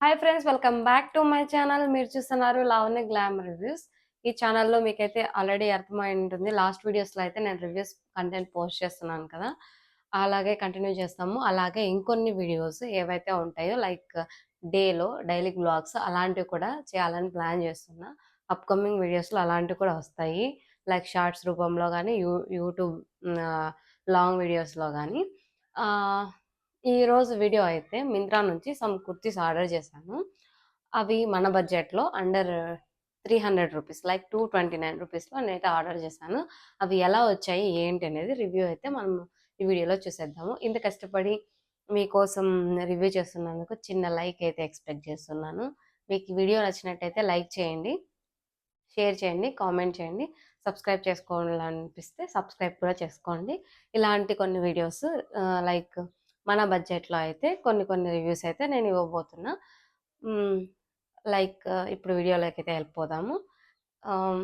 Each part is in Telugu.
Hi friends, welcome back to my channel. మీరు చూస్తున్నారు లావణ్య గ్లామ్ రివ్యూస్. ఈ ఛానల్‌లో మీకైతే ఆల్రెడీ అర్థమై ఉంటుంది. లాస్ట్ వీడియోస్‌లో అయితే నేను రివ్యూస్ కంటెంట్ పోస్ట్ చేస్తున్నాను కదా! అలాగే కంటిన్యూ చేస్తాము. అలాగే ఇంకొన్ని వీడియోస్ ఏవైతే ఉంటాయో లైక్ డైలీ వ్లాగ్స్ అలాంటివి కూడా చేయాలని ప్లాన్ చేస్తున్నా. అప్‌కమింగ్ వీడియోస్‌లో అలాంటివి కూడా వస్తాయి. లైక్ షార్ట్స్ రూపంలో గానీ, యూట్యూబ్ లాంగ్ వీడియోస్‌లో గానీ. ఆహ్ ఈరోజు వీడియో అయితే మింత్రా నుంచి సమ్ కుర్తీస్ ఆర్డర్ చేశాను. అవి మన బడ్జెట్‌లో అండర్ 300 రూపీస్ లైక్ 229 రూపీస్‌లో నేనైతే ఆర్డర్ చేశాను. అవి ఎలా వచ్చాయి, ఏంటి అనేది రివ్యూ అయితే మనం ఈ వీడియోలో చూసేద్దాము. ఇంత కష్టపడి మీకోసం రివ్యూ చేస్తున్నందుకు చిన్న లైక్ అయితే ఎక్స్‌పెక్ట్ చేస్తున్నాను. మీకు ఈ వీడియో నచ్చినట్టయితే లైక్ చేయండి, షేర్ చేయండి, కామెంట్ చేయండి. సబ్స్క్రైబ్ చేసుకోవాలనిపిస్తే సబ్స్క్రైబ్ కూడా చేసుకోండి. ఇలాంటి కొన్ని వీడియోస్ లైక్ మన బడ్జెట్‌లో అయితే కొన్ని కొన్ని రివ్యూస్ అయితే నేను ఇవ్వబోతున్నా. హ్మ్. లైక్ ఇప్పుడు వీడియోలోకైతే వెళ్ళిపోదాము. ఆహ్,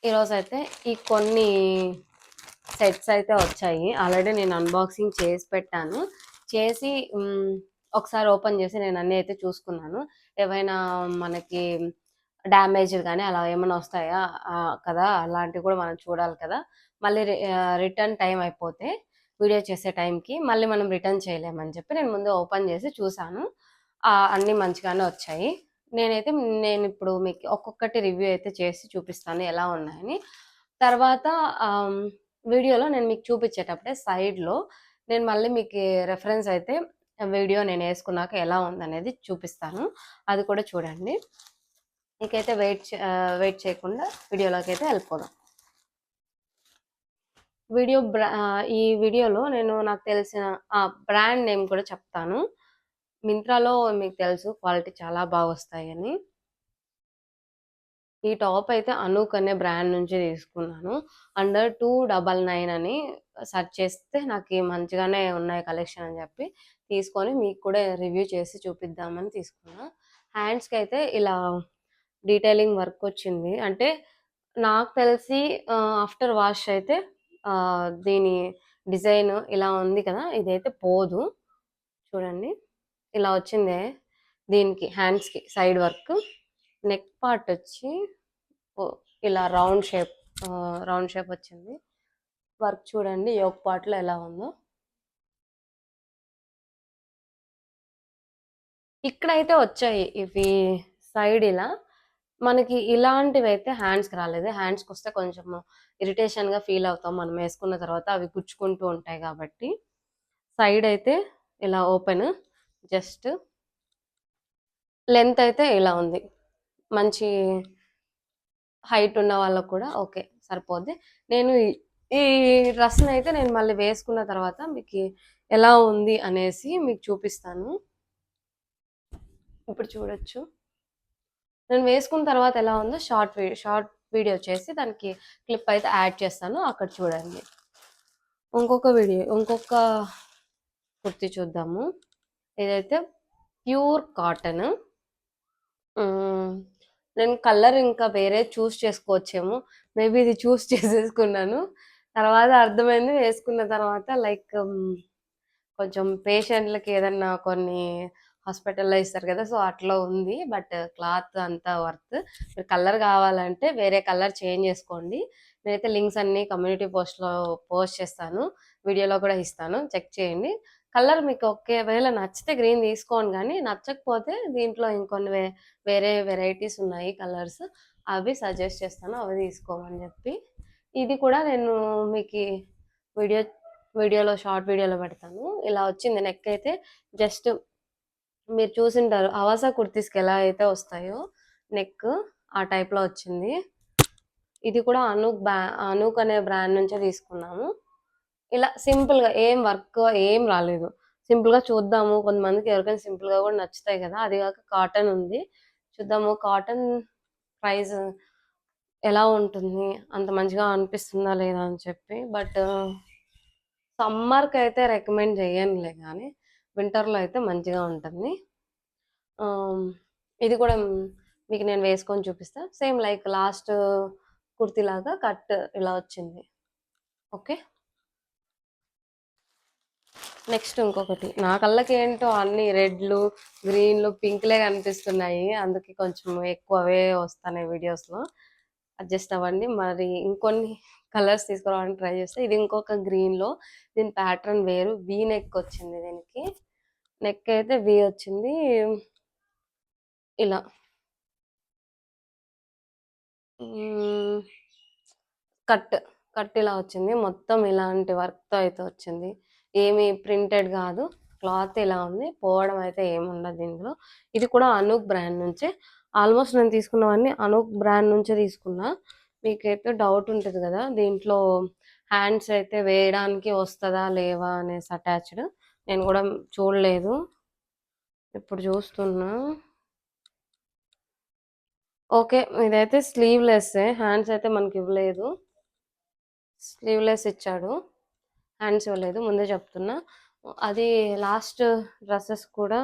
ఈరోజైతే ఈ కొన్ని సెట్స్ అయితే వచ్చాయి. ఆల్రెడీ నేను అన్బాక్సింగ్ చేసి పెట్టాను. చేసి ఒకసారి ఓపెన్ చేసి నేను అన్నీ అయితే చూసుకున్నాను. ఏవైనా మనకి డ్యామేజ్‌లు గానీ అలా ఏమన్నా వస్తాయా? కదా! అలాంటివి కూడా మనం చూడాలి కదా! మళ్ళీ రిటర్న్ టైమ్ అయిపోతే వీడియో చేసే టైంకి మళ్ళీ మనం రిటర్న్ చేయలేమని చెప్పి నేను ముందే ఓపెన్ చేసి చూసాను. అన్నీ మంచిగానే వచ్చాయి. నేనిప్పుడు మీకు ఒక్కొక్కటి రివ్యూ అయితే చేసి చూపిస్తాను ఎలా ఉన్నాయని. తర్వాత వీడియోలో నేను మీకు చూపించేటప్పుడే సైడ్‌లో నేను మళ్ళీ మీకు రెఫరెన్స్ అయితే వీడియో నేనేసుకున్నాక ఎలా ఉందనేది చూపిస్తాను. అది కూడా చూడండి. ఇకైతే వెయిట్ చేయకుండా వీడియోలోకైతే వెళ్ళిపోదాం. ఈ వీడియోలో నేను నాకు తెలిసిన బ్రాండ్ నేమ్ కూడా చెప్తాను. మింత్రాలో మీకు తెలుసు క్వాలిటీ చాలా బాగొస్తాయని. ఈ టాప్ అయితే అనూక్ అనే బ్రాండ్ నుంచి తీసుకున్నాను. అండర్ 299 అని సెర్చ్ చేస్తే నాకి మంచిగానే ఉన్నాయి కలెక్షన్ అని చెప్పి తీసుకొని మీకు కూడా రివ్యూ చేసి చూపిద్దామని తీసుకున్నా. హ్యాండ్స్‌కైతే ఇలా డీటెయిలింగ్ వర్క్ వచ్చింది. అంటే నాకు తెలిసి ఆఫ్టర్ వాష్ అయితే దీని డిజైన్ ఇలా ఉంది కదా! ఇదైతే పోదు. చూడండి. ఇలా వచ్చిందే దీనికి హ్యాండ్స్‌కి సైడ్ వర్క్. నెక్ పార్ట్ వచ్చి ఇలా రౌండ్ షేప్ వచ్చింది. వర్క్ చూడండి యోక్ పార్ట్‌లో ఎలా ఉందో. ఇక్కడైతే వచ్చాయి ఇవి సైడ్ ఇలా. మనకి ఇలాంటివైతే హ్యాండ్స్‌కి రాలేదు. హ్యాండ్స్‌కొస్తే కొంచెము ఇరిటేషన్‌గా ఫీల్ అవుతాం మనం వేసుకున్న తర్వాత. అవి గుచ్చుకుంటూ ఉంటాయి కాబట్టి. సైడ్ అయితే ఇలా ఓపెన్. జస్ట్ లెంత్ అయితే ఇలా ఉంది. మంచి హైట్ ఉన్న వాళ్ళకి కూడా ఓకే సరిపోద్ది. నేను ఈ డ్రెస్‌నైతే నేను మళ్ళీ వేసుకున్న తర్వాత మీకు ఎలా ఉంది అనేసి మీకు చూపిస్తాను. ఇప్పుడు చూడొచ్చు. నేను వేసుకున్న తర్వాత ఎలా ఉందో షార్ట్ వీడియో చేసి దానికి క్లిప్ అయితే యాడ్ చేస్తాను. అక్కడ చూడండి. ఇంకొక కుర్తీ చూద్దాము. ఇదైతే ప్యూర్ కాటన్. నేను కలర్ ఇంకా వేరే చూస్ చేసుకోవచ్చేమో. మేబీ ఇది చూస్ చేసేసుకున్నాను. తర్వాత అర్థమైంది వేసుకున్న తర్వాత లైక్ కొంచెం పేషెంట్‌లకి ఏదన్నా కొన్ని హాస్పిటల్‌లో ఇస్తారు కదా! సో, అట్లా ఉంది. బట్ క్లాత్ అంతా వర్త్. మీరు కలర్ కావాలంటే వేరే కలర్ చేంజ్ చేసుకోండి. నేనైతే లింక్స్ అన్నీ కమ్యూనిటీ పోస్ట్‌లో పోస్ట్ చేస్తాను. వీడియోలో కూడా ఇస్తాను. చెక్ చేయండి. కలర్ మీకు ఒకవేళ నచ్చితే గ్రీన్ తీసుకోండి గానీ, నచ్చకపోతే దీంట్లో ఇంకొన్ని వేరే వెరైటీస్ ఉన్నాయి కలర్స్. అవి సజెస్ట్ చేస్తాను. అవి తీసుకోమని చెప్పి. ఇది కూడా నేను మీకి వీడియో షార్ట్ వీడియోలో పెడతాను. ఇలా వచ్చింది నెక్ అయితే జస్ట్ మీరు చూసుంటారు. హవాసా కుర్తీస్‌కి ఎలా అయితే వస్తాయో నెక్ ఆ టైప్‌లో వచ్చింది. ఇది కూడా అనూక్ అనే బ్రాండ్ నుంచే తీసుకున్నాము. ఇలా సింపుల్‌గా ఏం వర్క్ ఏం రాలేదు. సింపుల్‌గా చూద్దాము. కొంతమందికి ఎవరికైనా సింపుల్‌గా కూడా నచ్చుతాయి కదా! అది కాక కాటన్ ఉంది. చూద్దాము కాటన్ ప్రైస్ ఎలా ఉంటుంది? అంత మంచిగా అనిపిస్తుందా లేదా అని చెప్పి. బట్ సమ్మర్‌కైతే రికమెండ్ చేయనులే గానీ, వింటర్‌లో అయితే మంచిగా ఉంటుంది. ఆహ్, ఇది కూడా మీకు నేను వేసుకొని చూపిస్తా. సేమ్ లైక్ లాస్ట్ కుర్తీలాగా కట్ ఇలా వచ్చింది. ఓకే. నెక్స్ట్ ఇంకొకటి నా కళ్ళకి ఏంటో అన్ని రెడ్లు, గ్రీన్లు, పింక్లే కనిపిస్తున్నాయి. అందుకే కొంచెం ఎక్కువవే వస్తున్నాయి వీడియోస్లో. అడ్జస్ట్ అవ్వండి. మరి ఇంకొన్ని కలర్స్ తీసుకురావడానికి ట్రై చేస్తే ఇది ఇంకొక గ్రీన్లో. దీని ప్యాటర్న్ వేరు, వీ నెక్ వచ్చింది. దీనికి నెక్ అయితే వీ వచ్చింది ఇలా. కట్ కట్ ఇలా వచ్చింది. మొత్తం ఇలాంటి వర్క్తో అయితే వచ్చింది. ఏమి ప్రింటెడ్ కాదు, క్లాత్ ఇలా ఉంది. పోవడం అయితే ఏముండదు ఇందులో. ఇది కూడా అనూక్ బ్రాండ్ నుంచే. ఆల్మోస్ట్ నేను తీసుకున్నవన్నీ అనూక్ బ్రాండ్ నుంచే తీసుకున్నా. మీకైతే డౌట్ ఉంటుంది కదా దీంట్లో హ్యాండ్స్ అయితే వేయడానికి వస్తుందా లేవా అనేసి అటాచ్డ్. నేను కూడా చూడలేదు, ఇప్పుడు చూస్తున్నా. ఓకే, ఇదైతే స్లీవ్లెస్. హ్యాండ్స్ అయితే మనకి ఇవ్వలేదు, స్లీవ్లెస్ ఇచ్చాడు, హ్యాండ్స్ ఇవ్వలేదు. ముందే చెప్తున్నా. అది లాస్ట్ డ్రెస్సెస్ కూడా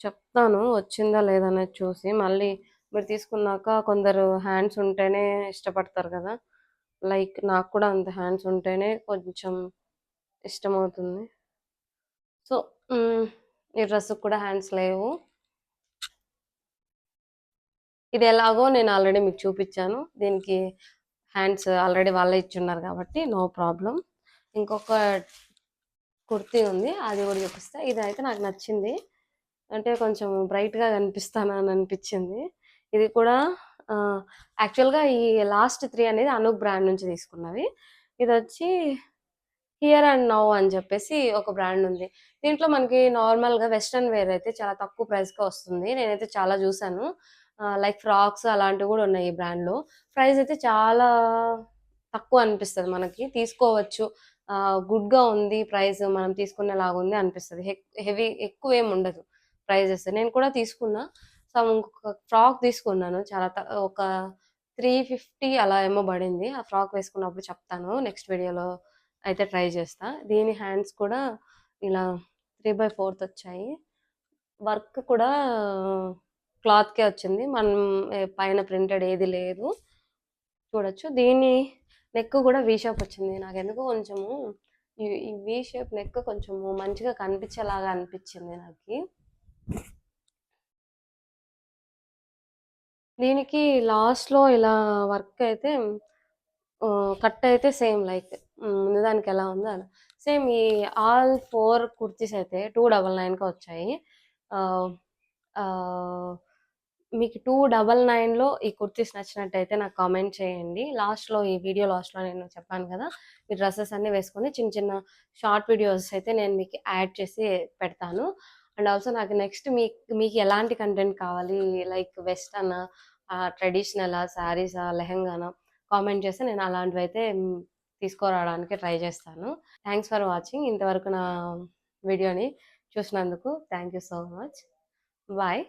చెప్తాను వచ్చిందా లేదనేది చూసి. మళ్ళీ మీరు తీసుకున్నాక కొందరు హ్యాండ్స్ ఉంటేనే ఇష్టపడతారు కదా, లైక్ నాకు కూడా అంత హ్యాండ్స్ ఉంటేనే కొంచెం ఇష్టమవుతుంది. సో ఈ డ్రెస్కి కూడా హ్యాండ్స్ లేవు. ఇది ఎలాగో నేను ఆల్రెడీ మీకు చూపించాను. దీనికి హ్యాండ్స్ ఆల్రెడీ వాళ్ళే ఇచ్చున్నారు కాబట్టి నో ప్రాబ్లం. ఇంకొక కుర్తీ ఉంది, అది కూడా చూపిస్తా. ఇది అయితే నాకు నచ్చింది, అంటే కొంచెం బ్రైట్గా కనిపిస్తాను అని అనిపించింది. ఇది కూడా యాక్చువల్గా ఈ లాస్ట్ 3 అనేది అనూప్ బ్రాండ్ నుంచి తీసుకున్నవి. ఇది వచ్చి హియర్ అండ్ నౌ అని చెప్పేసి ఒక బ్రాండ్ ఉంది. దీంట్లో మనకి నార్మల్గా వెస్ట్రన్ వేర్ అయితే చాలా తక్కువ ప్రైస్కి వస్తుంది. నేనైతే చాలా చూసాను, లైక్ ఫ్రాక్స్ అలాంటివి కూడా ఉన్నాయి ఈ బ్రాండ్లో. ప్రైస్ అయితే చాలా తక్కువ అనిపిస్తుంది మనకి, తీసుకోవచ్చు. గుడ్గా ఉంది ప్రైస్, మనం తీసుకునేలాగా ఉంది అనిపిస్తుంది. హెవీ ఎక్కువ ఏమి ఉండదు ప్రైజెస్. నేను కూడా తీసుకున్నా, ఇంకొక ఫ్రాక్ తీసుకున్నాను. చాలా ఒక 350 అలా ఏమో పడింది. ఆ ఫ్రాక్ వేసుకున్నప్పుడు చెప్తాను, నెక్స్ట్ వీడియోలో అయితే ట్రై చేస్తా. దీని హ్యాండ్స్ కూడా ఇలా 3/4 వచ్చాయి. వర్క్ కూడా క్లాత్కే వచ్చింది, మనం పైన ప్రింటెడ్ ఏది లేదు. చూడొచ్చు. దీని నెక్ కూడా వీ షేప్ వచ్చింది. నాకు ఎందుకు కొంచెము ఈ వీ షేప్ నెక్ కొంచెము మంచిగా కనిపించేలాగా అనిపించింది నాకు. దీనికి లాస్ట్లో ఇలా వర్క్ అయితే కట్ అయితే సేమ్ లైక్ ముందు దానికి ఎలా ఉందో అలా సేమ్. ఈ ఆల్ 4 కుర్తీస్ అయితే 299కి వచ్చాయి. మీకు 299లో ఈ కుర్తీస్ నచ్చినట్టయితే నాకు కామెంట్ చేయండి. లాస్ట్లో, ఈ వీడియో లాస్ట్లో నేను చెప్పాను కదా, ఈ డ్రెస్సెస్ అన్నీ వేసుకొని చిన్న చిన్న షార్ట్ వీడియోస్ అయితే నేను మీకు యాడ్ చేసి పెడతాను. అండ్ ఆల్సో నాకు నెక్స్ట్ మీకు ఎలాంటి కంటెంట్ కావాలి, లైక్ వెస్టర్న్, ట్రెడిషనలా, శారీసా, లెహంగానా, కామెంట్ చేస్తే నేను అలాంటివి అయితే తీసుకురావడానికి ట్రై చేస్తాను. Thanks for watching. ఇంతవరకు నా వీడియోని చూసినందుకు thank you so much. Bye.